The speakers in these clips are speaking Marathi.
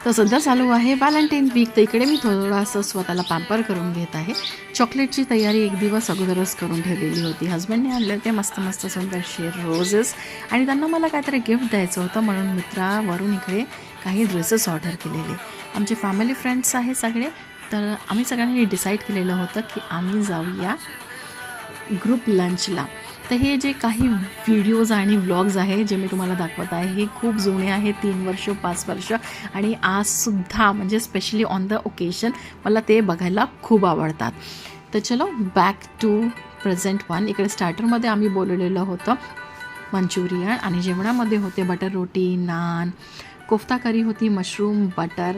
तर सध्या चालू आहे व्हॅलेंटाईन वीक, तर इकडे मी थोडंसं स्वतःला पॅम्पर करून घेत आहे. चॉकलेटची तयारी एक दिवस अगोदरच करून ठेवलेली होती. हस्बंडने आणले ते मस्त मस्त सुंदरसे रोजेस आणि त्यांना मला काहीतरी गिफ्ट द्यायचं होतं, म्हणून मित्रावरून इकडे काही ड्रेसेस ऑर्डर केलेले. आमचे फॅमिली फ्रेंड्स आहे सगळे, तर आम्ही सगळ्यांनी डिसाईड केलेलं होतं की आम्ही जाऊया ग्रुप लंचला. तर हे जे काही व्हिडिओज आणि व्लॉग्स आहे जे मी तुम्हाला दाखवत आहे, हे खूप जुने आहे, 3 वर्ष 5 वर्ष, आणि आजसुद्धा म्हणजे स्पेशली ऑन द ओकेजन मला ते बघायला खूप आवडतात. तर चलो बॅक टू प्रेझेंट वन. इकडे स्टार्टरमध्ये आम्ही बोलवलेलं होतं मंचुरियन, आणि जेवणामध्ये होते बटर रोटी, नान, कोफ्ता करी होती, मशरूम, बटर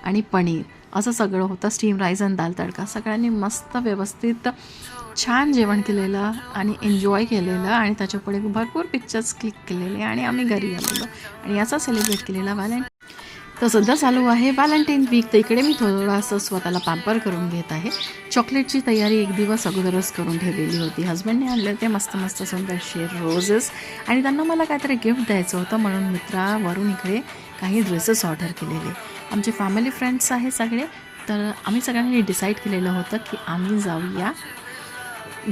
आणि पनीर, असं सगळं होतं. स्टीम राईस आणि दाल तडका. सगळ्यांनी मस्त व्यवस्थित छान जेवण केलेलं आणि एन्जॉय केलेलं, आणि त्याच्यापुढे भरपूर पिक्चर्स क्लिक केलेले, आणि आम्ही घरी आलेलो आणि याचा सेलिब्रेट केलेला व्हॅलेंटाईन. तर सध्या चालू आहे व्हॅलेंटाईन वीक, तर इकडे मी थोडंसं स्वतःला पॅम्पर करून घेत आहे. चॉकलेटची तयारी एक दिवस अगोदरच करून ठेवलेली होती. हस्बंडने आणले ते मस्त मस्त सुंदरसे रोजेस आणि त्यांना मला काहीतरी गिफ्ट द्यायचं होतं, म्हणून मित्रावरून इकडे काही ड्रेसेस ऑर्डर केलेले. आमचे फॅमिली फ्रेंड्स आहे सगळे, तर आम्ही सगळ्यांनी डिसाईड केलेलं होतं की आम्ही जाऊया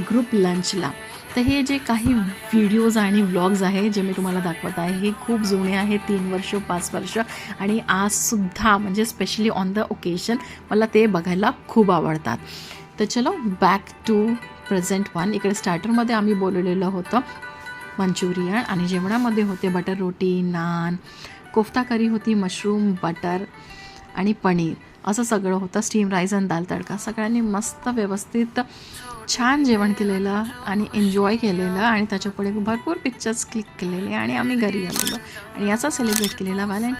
ग्रुप लंचला. तर हे जे काही व्हिडिओज आणि व्लॉग्स आहे जे मी तुम्हाला दाखवत आहे, हे खूप जुने आहे, 3 वर्ष 5 वर्ष, आणि आजसुद्धा म्हणजे स्पेशली ऑन द ओकेजन मला ते बघायला खूप आवडतात. तर चलो बॅक टू प्रेझेंट वन. इकडे स्टार्टरमध्ये आम्ही बोलवलेलं होतं मंचुरियन, आणि जेवणामध्ये होते बटर रोटी, नान, कोफ्ता करी होती, मशरूम, बटर आणि पनीर, असं सगळं होतं. स्टीम राईस आणि दाल तडका. सगळ्यांनी मस्त व्यवस्थित छान जेवण केलेलं आणि एन्जॉय केलेलं, आणि त्याच्यापुढे भरपूर पिक्चर्स क्लिक केलेले, आणि आम्ही घरी आलेलो आणि याचा सेलिब्रेट केलेला व्हॅलेंटाईन.